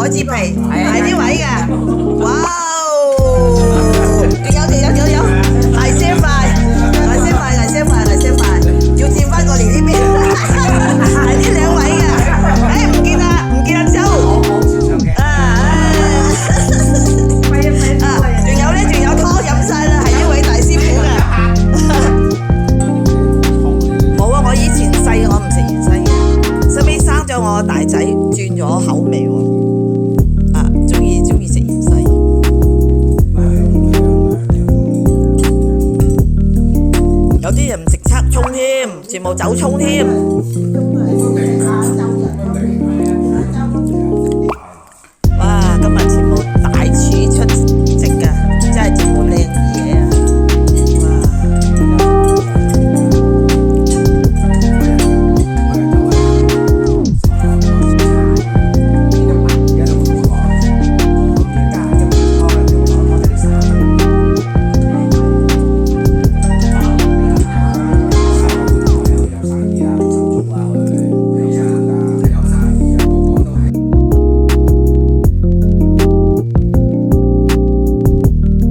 海蜇皮係呢位嘅，哇哦！仲有，大聲快，要轉翻過嚟呢邊，係呢兩位嘅，唔見阿周，仲有湯飲晒啦，係呢位大師傅嘅。冇啊，我以前細我唔食芫茜嘅，後尾生咗我大仔轉咗口味喎，中意食芫茜。有啲人唔食黑葱添，全部走葱添。